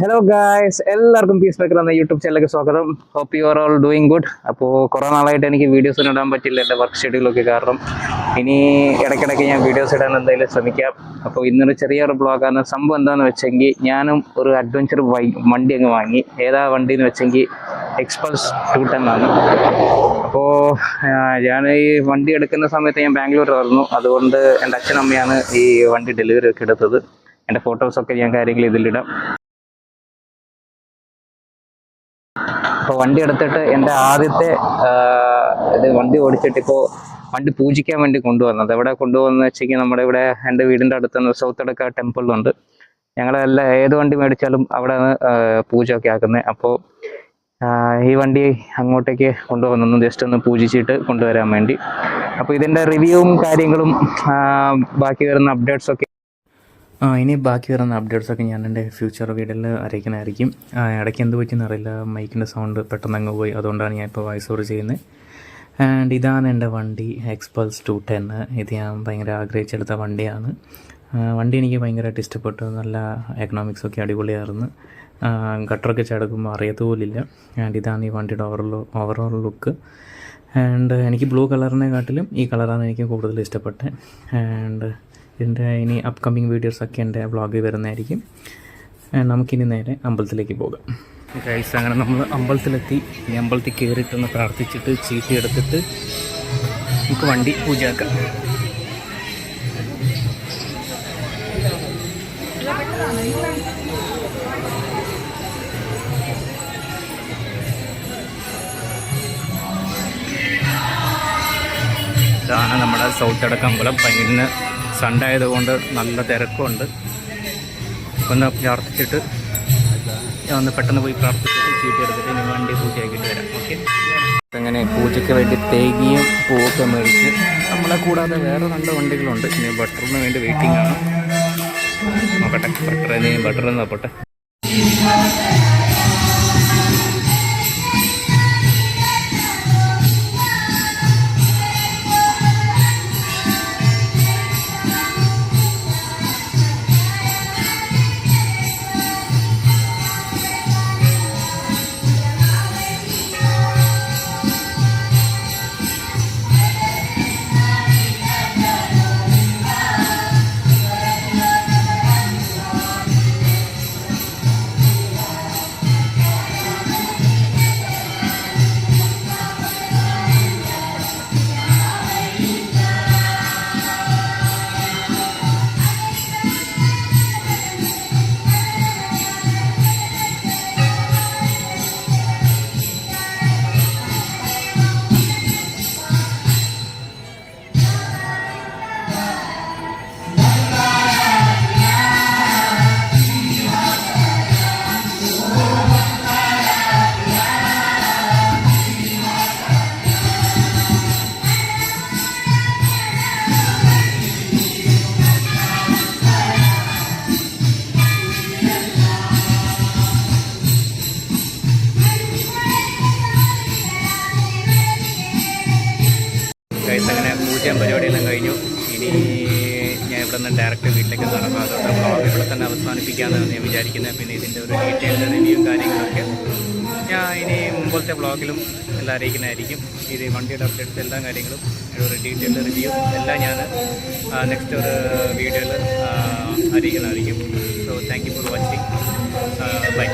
Hello guys, എല്ലാവർക്കും peace maker എന്ന YouTube ചാനലിലേക്ക് സ്വാഗതം. Hope you are all doing good. അപ്പോൾ കുറേ നാളായിട്ട് എനിക്ക് വീഡിയോസ് ഇടാൻ പറ്റില്ല, എൻ്റെ വർക്ക് ഷെഡ്യൂളൊക്കെ കാരണം. ഇനി ഇടയ്ക്കിടയ്ക്ക് ഞാൻ വീഡിയോസ് ഇടാൻ എന്തായാലും ശ്രമിക്കാം. അപ്പോൾ ഇന്നൊരു ചെറിയൊരു ബ്ലോഗാണ്. സംഭവം എന്താണെന്ന് വെച്ചെങ്കിൽ, ഞാനും ഒരു അഡ്വഞ്ചർ വണ്ടി അങ്ങ് വാങ്ങി. ഏതാ വണ്ടി എന്ന് വെച്ചെങ്കിൽ എക്സ്പൾസ് 210 ആണ്. അപ്പോൾ ഞാൻ ഈ വണ്ടി എടുക്കുന്ന സമയത്ത് ഞാൻ ബാംഗ്ലൂരിലായിരുന്നു. അതുകൊണ്ട് എൻ്റെ അച്ഛനമ്മയാണ് ഈ വണ്ടി ഡെലിവറി ഒക്കെ എടുത്തത്. എൻ്റെ ഫോട്ടോസൊക്കെ ഞാൻ കാര്യങ്ങൾ ഇതിലിടാം. അപ്പോൾ വണ്ടി എടുത്തിട്ട് എൻ്റെ ആദ്യത്തെ വണ്ടി ഓടിച്ചിട്ട് ഇപ്പോൾ വണ്ടി പൂജിക്കാൻ വേണ്ടി കൊണ്ടുവന്നത്. എവിടെ കൊണ്ടുവന്ന് വെച്ചെങ്കിൽ, നമ്മുടെ ഇവിടെ എൻ്റെ വീടിൻ്റെ അടുത്ത് സൗത്തടക്ക ടെമ്പിളുണ്ട്. ഞങ്ങളെല്ലാം ഏത് വണ്ടി മേടിച്ചാലും അവിടെ പൂജയൊക്കെ ആക്കുന്നത്. അപ്പോൾ ഈ വണ്ടി അങ്ങോട്ടേക്ക് കൊണ്ടുവന്നു, ജസ്റ്റ് ഒന്ന് പൂജിച്ചിട്ട് കൊണ്ടുവരാൻ വേണ്ടി. അപ്പോൾ ഇതിൻ്റെ റിവ്യൂവും കാര്യങ്ങളും ബാക്കി വരുന്ന അപ്ഡേറ്റ്സൊക്കെ ഇനി ബാക്കി വരുന്ന അപ്ഡേറ്റ്സൊക്കെ ഞാൻ എൻ്റെ ഫ്യൂച്ചർ വീഡിയോയിൽ അറിയിക്കുന്നതായിരിക്കും. ഇടയ്ക്ക് എന്ത് പറ്റിയെന്ന് അറിയില്ല, മൈക്കിൻ്റെ സൗണ്ട് പെട്ടെന്ന് അങ്ങ് പോയി. അതുകൊണ്ടാണ് ഞാൻ ഇപ്പോൾ വോയിസ് ഓവർ ചെയ്യുന്നത്. ആൻഡ് ഇതാണ് എൻ്റെ വണ്ടി, എക്സ്പൾസ് 210. ഇത് ഞാൻ ഭയങ്കര ആഗ്രഹിച്ചെടുത്ത വണ്ടിയാണ്. വണ്ടി എനിക്ക് ഭയങ്കരമായിട്ട് ഇഷ്ടപ്പെട്ടു. നല്ല എക്കണോമിക്സൊക്കെ അടിപൊളിയായിരുന്നു. ഗട്ടറൊക്കെ ചടക്കുമ്പോൾ അറിയത്തുപോലില്ല. ആൻഡ് ഇതാണ് ഈ വണ്ടിയുടെ ഓവറോൾ ലുക്ക്. ആൻഡ് എനിക്ക് ബ്ലൂ കളറിനെക്കാട്ടിലും ഈ കളറാണ് എനിക്ക് കൂടുതൽ ഇഷ്ടപ്പെട്ടത്. ആൻഡ് ഇതിൻ്റെ ഇനി അപ്കമ്മിങ് വീഡിയോസൊക്കെ എൻ്റെ വ്ളോഗിൽ വരുന്നതായിരിക്കും. നമുക്കിനി നേരെ അമ്പലത്തിലേക്ക് പോകാം. ഗൈസ്, അങ്ങനെ നമ്മൾ അമ്പലത്തിലെത്തി. ഈ അമ്പലത്തിൽ കയറിയിട്ടൊന്ന് പ്രാർത്ഥിച്ചിട്ട് ചീട്ടി എടുത്തിട്ട് നമുക്ക് വണ്ടി പൂജയാക്കാം. ഇതാണ് നമ്മുടെ സൗത്തടക്ക അമ്പലം. ഇന്ന് സൺഡേ ആയതുകൊണ്ട് നല്ല തിരക്കുണ്ട്. ഒന്ന് പ്രാർത്ഥിച്ചിട്ട് ഒന്ന് പെട്ടെന്ന് പോയി പ്രാർത്ഥിച്ചിട്ട് ചീട്ടി എടുത്തിട്ട് ഇനി വണ്ടി പൂജയാക്കിയിട്ട് വരാം. ഓക്കെ, അങ്ങനെ പൂജയ്ക്ക് വേണ്ടി തേങ്ങയും പൂവൊക്കെ മേടിച്ച്, നമ്മളെ കൂടാതെ വേറെ 2 വണ്ടികളുണ്ട്. ഇനി ബട്ടറിന് വേണ്ടി വെയിറ്റിംഗ് ആണ്. നോക്കട്ടെ, ബട്ടർ നോക്കട്ടെ. അങ്ങനെ പൂജയും പരിപാടിയെല്ലാം കഴിഞ്ഞു. ഇനി ഞാൻ ഇവിടെ നിന്ന് ഡയറക്റ്റ് വീട്ടിലേക്ക് നടന്നു. അതുകൊണ്ട് വ്ളോഗ് ഇവിടെ തന്നെ അവസാനിപ്പിക്കാമെന്നാണ് ഞാൻ വിചാരിക്കുന്നത്. പിന്നെ ഇതിൻ്റെ ഒരു ഡീറ്റെയിൽഡ് റിവ്യൂവും കാര്യങ്ങളൊക്കെ ഞാൻ ഇനി മുമ്പത്തെ വ്ളോഗിലും എല്ലാം അറിയിക്കുന്നതായിരിക്കും. ഇത് വണ്ടിയുടെ അപ്ഡേറ്റ്സ് എല്ലാ കാര്യങ്ങളും ഒരു ഡീറ്റെയിൽഡ് റിവ്യൂ എല്ലാം ഞാൻ നെക്സ്റ്റ് ഒരു വീഡിയോയിൽ അറിയിക്കുന്നതായിരിക്കും. So thank you for watching. By.